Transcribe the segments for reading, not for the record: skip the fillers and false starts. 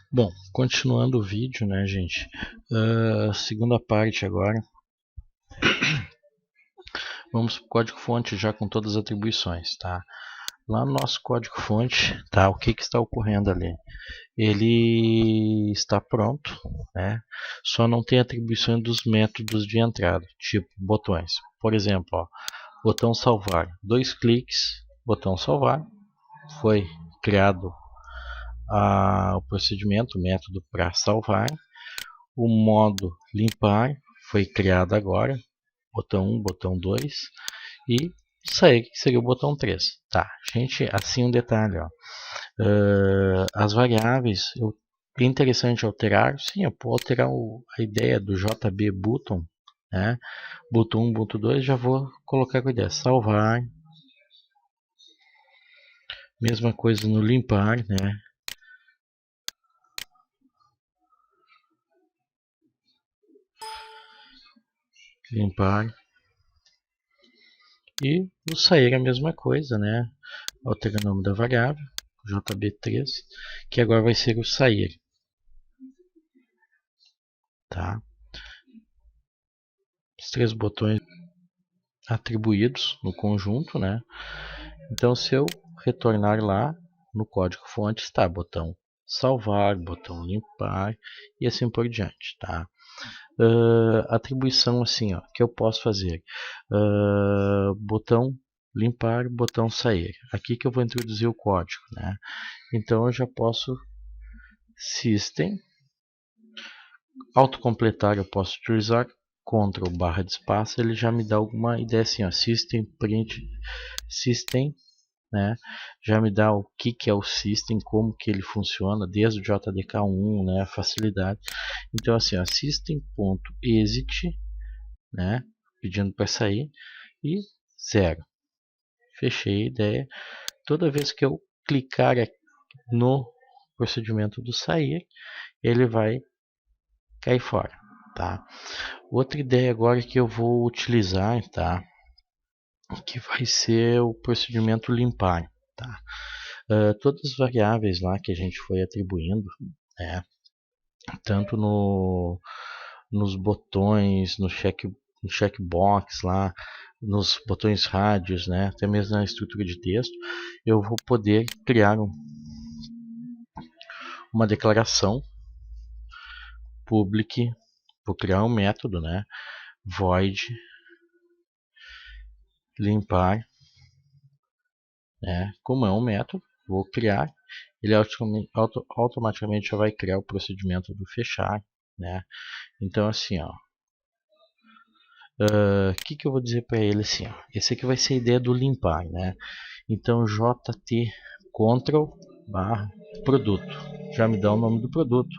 Bom, continuando o vídeo, né, gente? Segunda parte agora. Vamos para o código-fonte já com todas as atribuições, tá? Lá no nosso código-fonte, tá? O que está ocorrendo ali? Ele está pronto, né? Só não tem atribuição dos métodos de entrada, tipo botões. Por exemplo, ó, botão salvar, 2 cliques, botão salvar, foi criado o procedimento, o método para salvar. O modo limpar foi criado agora, botão 1, botão 2 e sair que seria o botão 3. Tá, gente, assim um detalhe, ó. As variáveis, é interessante alterar, sim, eu posso alterar a ideia do JB button, né? Botão 1, botão 2, já vou colocar com a ideia, salvar, mesma coisa no limpar, né? Limpar. E o sair é a mesma coisa, né? Altera o nome da variável, JB3, que agora vai ser o sair. Tá? Os 3 botões atribuídos no conjunto, né? Então, se eu retornar lá no código-fonte, está botão salvar, botão limpar e assim por diante, tá? Atribuição assim, ó, que eu posso fazer, botão limpar, botão sair. Aqui que eu vou introduzir o código, né? Então eu já posso system autocompletar, eu posso utilizar Ctrl barra de espaço, ele já me dá alguma ideia assim, ó, system print system, né? Já me dá o que é o system, como que ele funciona, desde o JDK1, né? Facilidade. Então assim, ó, system.exit, né? Pedindo para sair e 0. Fechei a ideia. Toda vez que eu clicar no procedimento do sair, ele vai cair fora, tá? Outra ideia agora que eu vou utilizar, tá? Que vai ser o procedimento limpar, tá? Todas as variáveis lá que a gente foi atribuindo, né? Tanto nos botões, no checkbox lá, nos botões rádios, né? Até mesmo na estrutura de texto, eu vou poder criar uma declaração public, vou criar um método, né? Void limpar, né? Como é um método, vou criar, ele automaticamente já vai criar o procedimento do fechar, né? Então assim, ó, que eu vou dizer para ele assim, ó, esse aqui vai ser a ideia do limpar, né? Então JT Ctrl barra produto, já me dá o nome do produto.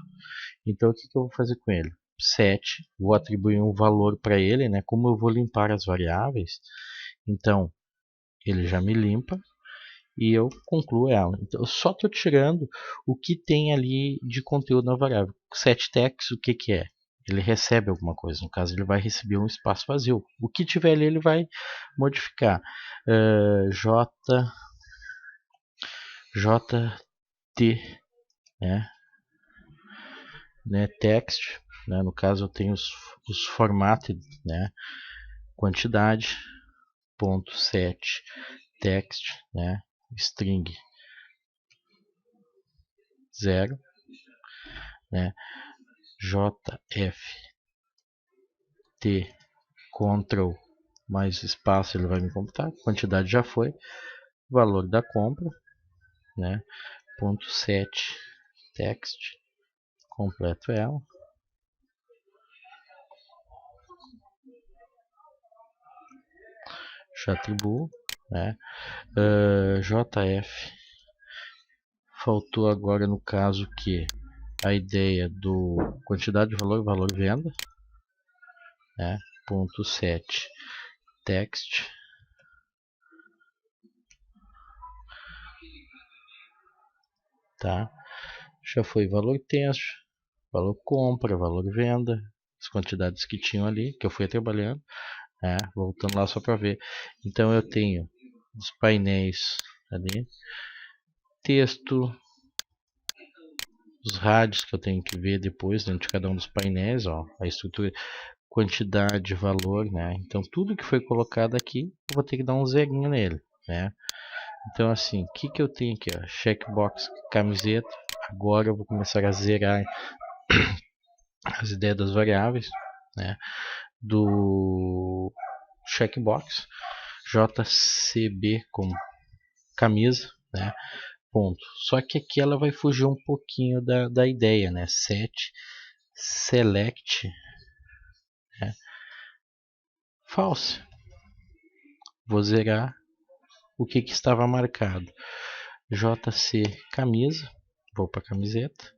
Então o que eu vou fazer com ele? Set, vou atribuir um valor para ele, né? Como eu vou limpar as variáveis, então ele já me limpa e eu concluo ela. Então eu só estou tirando o que tem ali de conteúdo na variável. Set text, o que é? Ele recebe alguma coisa, no caso ele vai receber um espaço vazio. O que tiver ali ele vai modificar. JT, né, text, né, no caso eu tenho os formatted, né, quantidade, ponto set text, né, string 0, né, JFT Ctrl mais espaço ele vai me computar, quantidade já foi, valor da compra, né, ponto set text, completo ela, já atribuo, né, JF, faltou agora no caso que a ideia do quantidade de valor, valor venda, né, ponto set text, tá? Já foi valor texto, valor compra, valor venda, as quantidades que tinham ali, que eu fui trabalhando, né? Voltando lá só para ver. Então eu tenho os painéis ali, texto, os rádios que eu tenho que ver depois dentro de cada um dos painéis, ó, a estrutura, quantidade, valor, né? Então tudo que foi colocado aqui, eu vou ter que dar um zerinho nele, né? Então assim, o que eu tenho aqui, ó? Checkbox, camiseta. Agora eu vou começar a zerar as ideias das variáveis, né? Do checkbox, JCB como camisa, né? Ponto. Só que aqui ela vai fugir um pouquinho da ideia, né? Set select, né? False. Vou zerar o que estava marcado. JC camisa, vou para camiseta.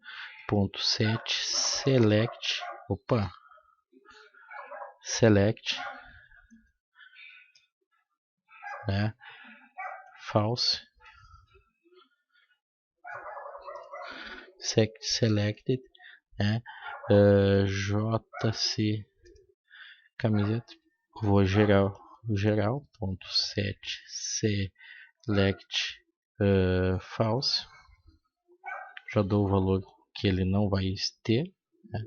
Ponto set select, opa, select, né? False. Selected, né? JC camiseta, vou geral ponto set select false, já dou o valor que ele não vai ter, né?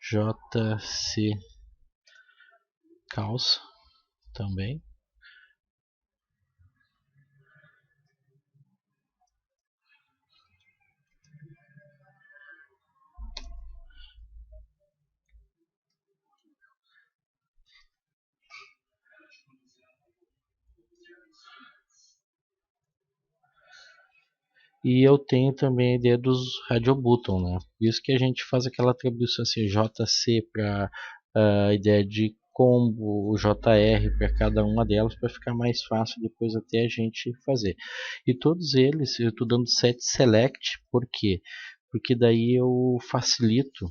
JC calça também. E eu tenho também a ideia dos radio button, né? Por isso que a gente faz aquela atribuição assim, JC para a ideia de combo, o JR para cada uma delas, para ficar mais fácil depois até a gente fazer. E todos eles eu estou dando set select, por quê? Porque daí eu facilito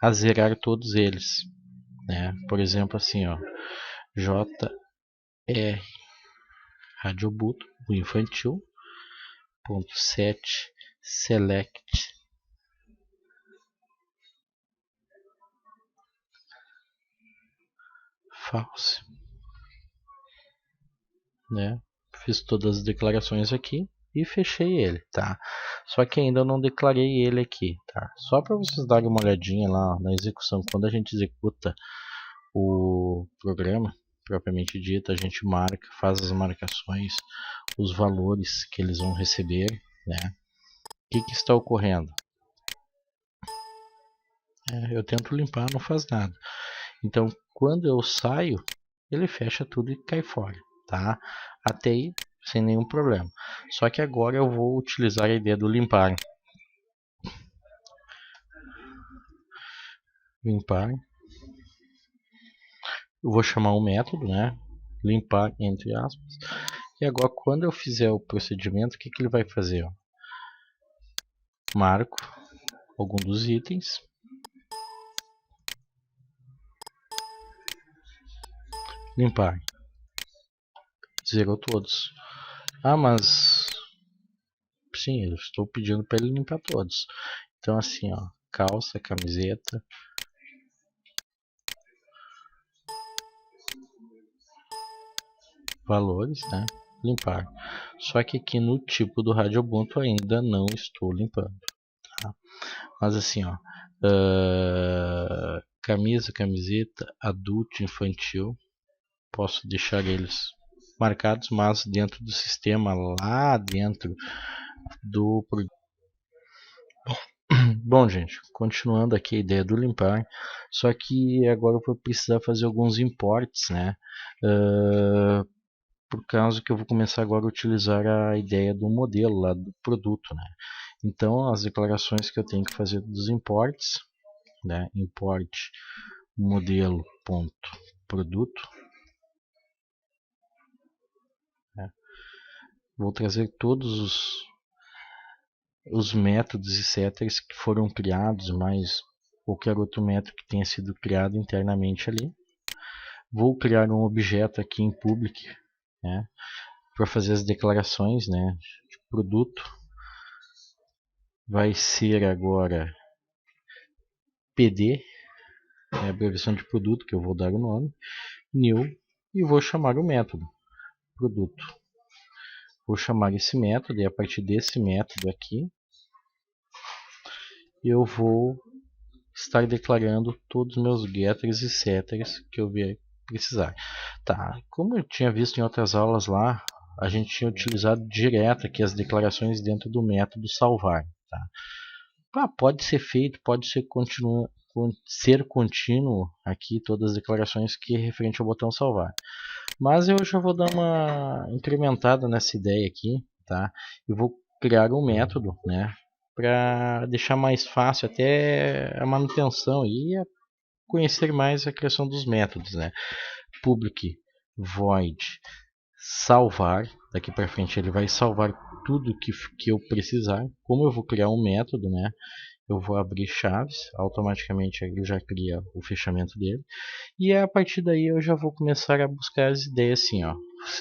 a zerar todos eles, né? Por exemplo assim, ó, JR radio button, o infantil, ponto set select false, né? Fiz todas as declarações aqui e fechei ele, tá? Só que ainda eu não declarei ele aqui, tá? Só para vocês darem uma olhadinha lá na execução, quando a gente executa o programa propriamente dito, a gente marca, faz as marcações, os valores que eles vão receber, né? O que está ocorrendo? Eu tento limpar, não faz nada. Então, quando eu saio, ele fecha tudo e cai fora, tá? Até aí, sem nenhum problema. Só que agora eu vou utilizar a ideia do limpar. Limpar. Eu vou chamar um método, né? Limpar entre aspas. E agora, quando eu fizer o procedimento, o que ele vai fazer? Ó? Marco algum dos itens. Limpar. Zerou todos. Ah, mas sim, eu estou pedindo para ele limpar todos. Então assim, ó, calça, camiseta, valores, né? Limpar. Só que aqui no tipo do Rádio Ubuntu ainda não estou limpando, tá? Mas assim, ó, camisa, camiseta, adulto, infantil, posso deixar eles marcados, mas dentro do sistema, lá dentro do... Bom, gente, continuando aqui a ideia do limpar, só que agora eu vou precisar fazer alguns imports, né? Por causa que eu vou começar agora a utilizar a ideia do modelo lá do produto, né? Então, as declarações que eu tenho que fazer dos imports, né? Import modelo ponto produto, né? Vou trazer todos os métodos e setters que foram criados, mais qualquer outro método que tenha sido criado internamente ali. Vou criar um objeto aqui em public, né? Para fazer as declarações, né? De produto. Vai ser agora PD, é a abreviação de produto que eu vou dar o nome, new, e vou chamar o método produto. vou chamar esse método, e a partir desse método aqui, eu vou estar declarando todos os meus getters e setters que eu vier precisar. Tá, como eu tinha visto em outras aulas lá, a gente tinha utilizado direto aqui as declarações dentro do método salvar. Tá? Pode ser feito, pode ser contínuo aqui todas as declarações que é referente ao botão salvar. Mas eu já vou dar uma incrementada nessa ideia aqui, tá? Eu vou criar um método, né, para deixar mais fácil até a manutenção e conhecer mais a criação dos métodos, né? Public void salvar, daqui para frente ele vai salvar tudo que eu precisar. Como eu vou criar um método, né, eu vou abrir chaves, automaticamente ele já cria o fechamento dele. E a partir daí eu já vou começar a buscar as ideias assim, ó.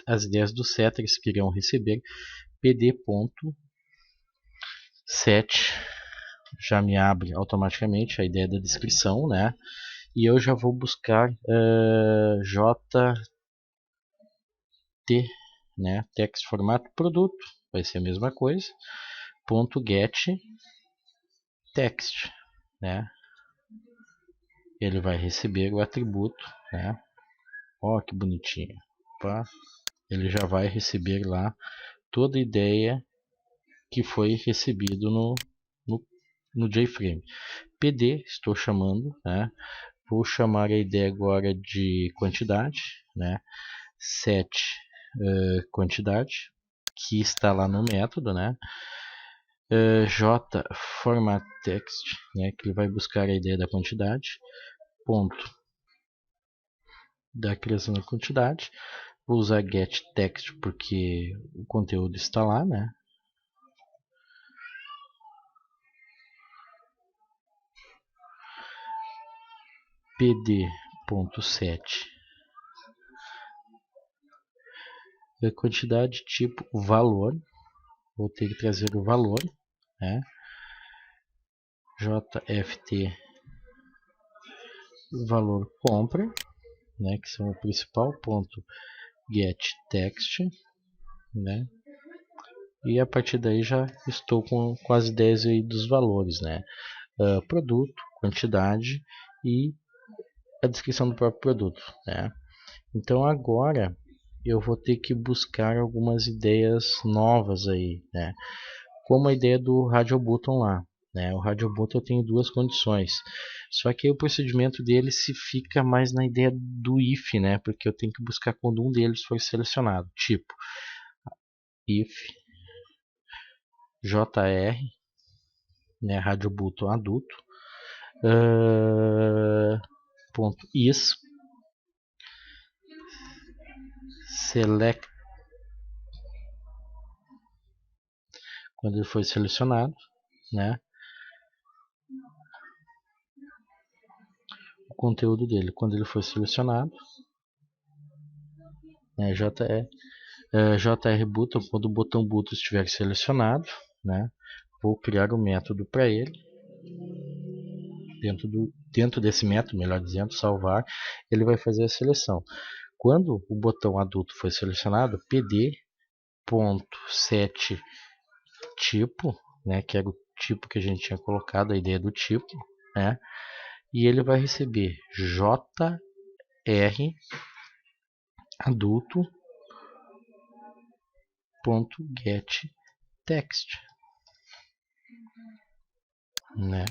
As ideias dos setters que irão receber pd.set já me abre automaticamente a ideia da descrição, né? E eu já vou buscar jt, né? Text formato produto, vai ser a mesma coisa. .get text, né? Ele vai receber o atributo, né? Ó, que bonitinho. Opa. Ele já vai receber lá toda a ideia que foi recebido no JFrame. PD, estou chamando, né? Vou chamar a ideia agora de quantidade, né? Set quantidade, que está lá no método, né? J format text, né? Que ele vai buscar a ideia da quantidade, ponto da criação da quantidade. Vou usar get text porque o conteúdo está lá, né? pd.set a quantidade tipo valor, vou ter que trazer o valor, né? jft valor compra, né, que são o principal ponto get text, né? E a partir daí já estou com as ideias aí dos valores, né? Produto, quantidade e a descrição do próprio produto, né? Então agora eu vou ter que buscar algumas ideias novas aí, né? Como a ideia do Radio Button lá, né? O Radio Button eu tenho duas condições, só que aí o procedimento dele se fica mais na ideia do if, né? Porque eu tenho que buscar quando um deles for selecionado, tipo if jr, né? Radio Button adulto, ponto is select, quando ele foi selecionado, né? O conteúdo dele, quando ele foi selecionado, né? jr button, quando o botão button estiver selecionado, né? Vou criar um método para ele. Dentro desse método, melhor dizendo, salvar, ele vai fazer a seleção. Quando o botão adulto foi selecionado, pd.set tipo, né, que era o tipo que a gente tinha colocado, a ideia do tipo, né, e ele vai receber jr adulto.get text, né.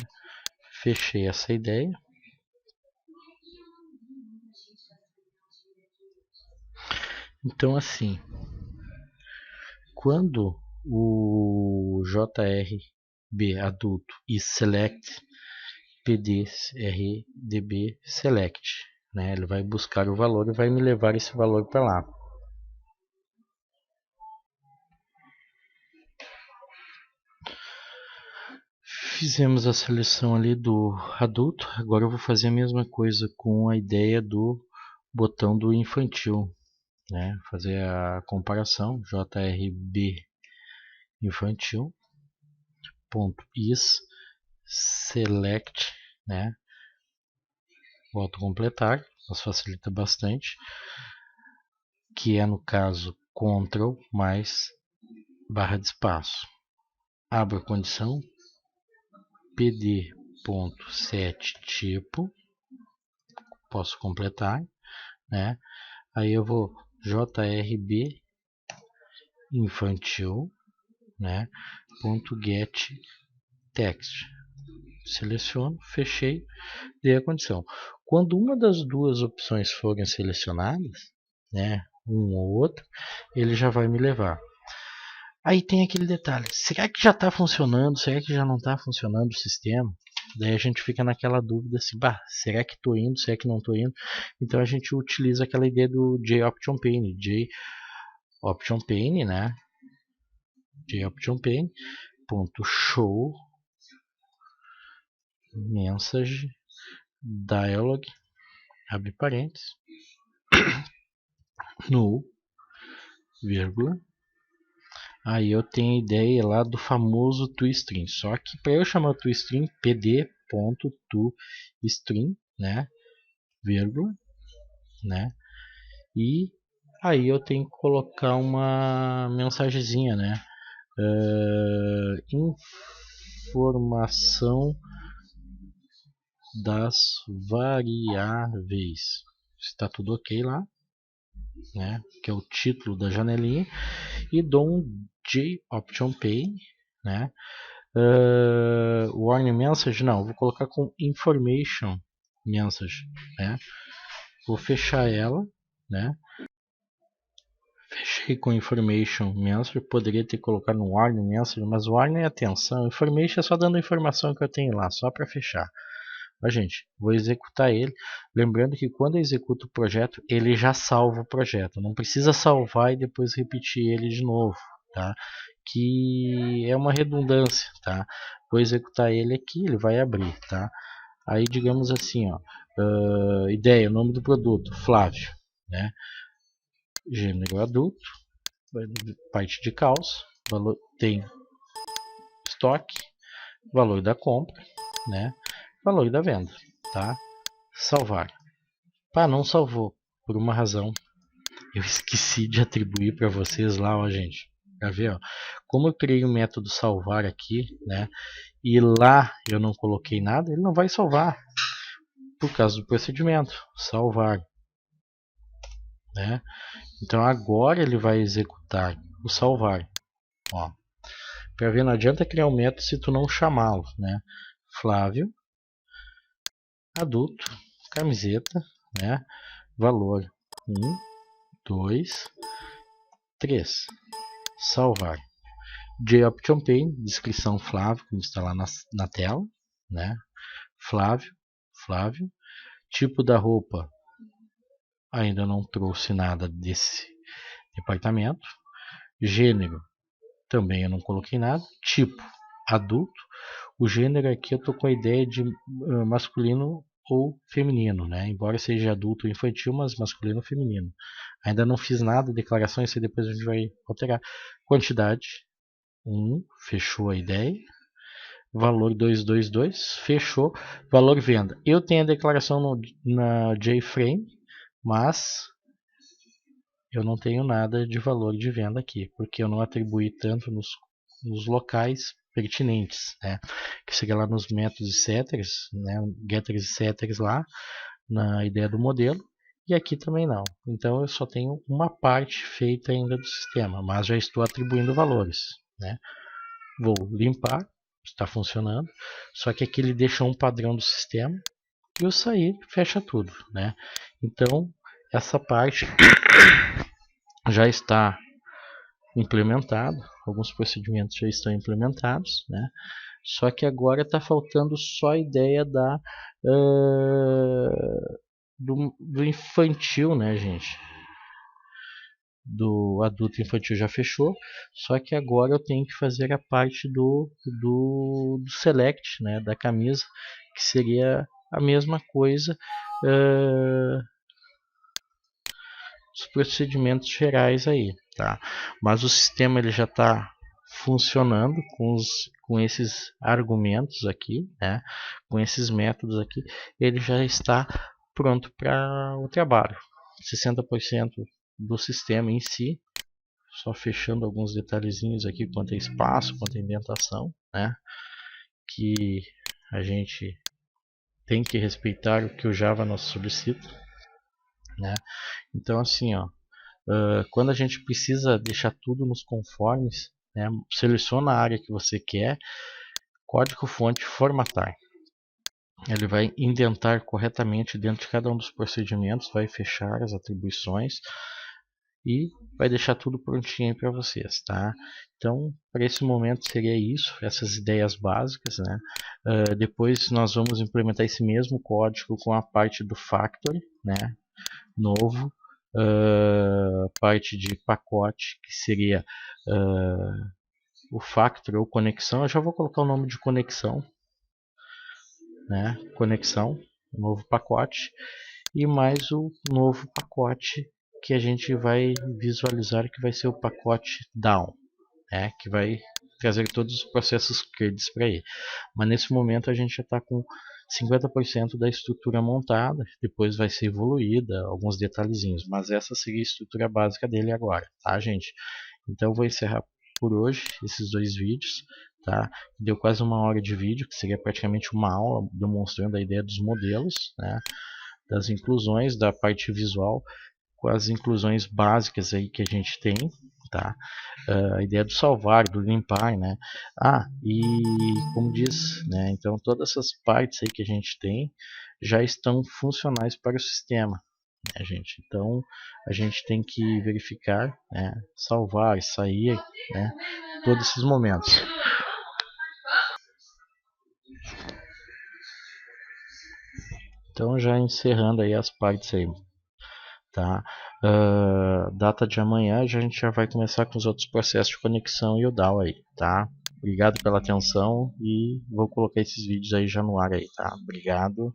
Fechei essa ideia. Então assim, quando o jrb adulto e select pdrdb select, né, ele vai buscar o valor e vai me levar esse valor para lá. Fizemos a seleção ali do adulto, agora eu vou fazer a mesma coisa com a ideia do botão do infantil, né? Fazer a comparação, jrb infantil, ponto is select, né? O autocompletar, nos facilita bastante, que é no caso Ctrl mais barra de espaço, abro a condição, pd.set tipo, posso completar, né? Aí eu vou jrb infantil, né? .get text, seleciono, fechei, dei a condição. Quando uma das duas opções forem selecionadas, né, um ou outro, ele já vai me levar. Aí tem aquele detalhe, será que já está funcionando, será que já não está funcionando o sistema? Daí a gente fica naquela dúvida se, bah, será que estou indo, será que não estou indo? Então a gente utiliza aquela ideia do JOptionPane, JOptionPane, né? JOptionPane.show message dialog, abre parênteses, null, vírgula. Aí eu tenho a ideia lá do famoso toString, só que para eu chamar o toString, pd.toString, né, vírgula, né, e aí eu tenho que colocar uma mensagenzinha, né, informação das variáveis, está tudo ok lá, né, que é o título da janelinha, e dou um JOptionPane, né, warning message, não, vou colocar com information message, né, vou fechar ela, né, fechei com information message, poderia ter colocado no warning message, mas warning é atenção, information é só dando a informação que eu tenho lá, só para fechar. Mas, gente, vou executar ele, lembrando que quando eu executo o projeto, ele já salva o projeto, não precisa salvar e depois repetir ele de novo, tá? Que é uma redundância, tá? Vou executar ele aqui, ele vai abrir, tá? Aí, digamos assim, ó, ideia, nome do produto, Flávio, né? Gênero adulto, parte de calça, valor, tem estoque, valor da compra, né? Valor da venda, tá? Salvar. Pá, não salvou, por uma razão. Eu esqueci de atribuir para vocês lá, ó, gente. Pra ver, ó. Como eu criei o método salvar aqui, né? E lá eu não coloquei nada, ele não vai salvar. Por causa do procedimento, salvar, né? Então agora ele vai executar o salvar, ó. Para ver, não adianta criar um método se tu não chamá-lo, né? Flávio, adulto, camiseta, né? Valor 1, 2, 3. Salvar. JOptionPane, descrição Flávio, como está lá na tela, né? Flávio, Flávio. Tipo da roupa, ainda não trouxe nada desse departamento. Gênero, também eu não coloquei nada. Tipo, adulto. O gênero aqui eu estou com a ideia de masculino ou feminino, né? Embora seja adulto ou infantil, mas masculino ou feminino. Ainda não fiz nada, declarações, e depois a gente vai alterar. Quantidade, 1, fechou a ideia. Valor 222, fechou. Valor venda. Eu tenho a declaração na JFrame, mas eu não tenho nada de valor de venda aqui, porque eu não atribuí tanto nos locais pertinentes, né? Que seria lá nos métodos e setters, né? Getters e setters lá, na ideia do modelo, e aqui também não. Então eu só tenho uma parte feita ainda do sistema, mas já estou atribuindo valores, né? Vou limpar, está funcionando, só que aqui ele deixou um padrão do sistema, e eu sair, fecha tudo, né? Então essa parte já está implementado, alguns procedimentos já estão implementados, né? Só que agora está faltando só a ideia do infantil, né, gente? Do adulto infantil já fechou, só que agora eu tenho que fazer a parte do select, né, da camisa, que seria a mesma coisa, os procedimentos gerais aí, tá? Mas o sistema ele já está funcionando com esses argumentos aqui, né? Com esses métodos aqui, ele já está pronto para o trabalho. 60% do sistema em si só fechando alguns detalhezinhos aqui quanto a espaço, quanto a indentação, né? Que a gente tem que respeitar o que o Java nos solicita, né? Então assim, ó, quando a gente precisa deixar tudo nos conformes, né? Seleciona a área que você quer, código fonte formatar. Ele vai indentar corretamente dentro de cada um dos procedimentos, vai fechar as atribuições e vai deixar tudo prontinho para vocês, tá? Então, para esse momento seria isso, essas ideias básicas, né? Depois nós vamos implementar esse mesmo código com a parte do factory, né? Novo, parte de pacote, que seria o factory ou conexão. Eu já vou colocar o nome de conexão, né? Conexão, novo pacote, e mais o novo pacote que a gente vai visualizar, que vai ser o pacote down, né? Que vai trazer todos os processos CRUDs para ele. Mas nesse momento a gente já está com 50% da estrutura montada, depois vai ser evoluída, alguns detalhezinhos, mas essa seria a estrutura básica dele agora, tá, gente? Então eu vou encerrar por hoje esses dois vídeos, tá? Deu quase 1 hora de vídeo, que seria praticamente uma aula demonstrando a ideia dos modelos, né? Das inclusões, da parte visual, com as inclusões básicas aí que a gente tem, tá? A ideia do salvar, do limpar, né? E como diz, né? Então todas essas partes aí que a gente tem já estão funcionais para o sistema, né, gente? Então a gente tem que verificar, né? Salvar, sair, né? Todos esses momentos. Então já encerrando aí as partes aí, tá? Data de amanhã a gente já vai começar com os outros processos de conexão e o DAO aí, tá? Obrigado pela atenção e vou colocar esses vídeos aí já no ar aí, tá? Obrigado.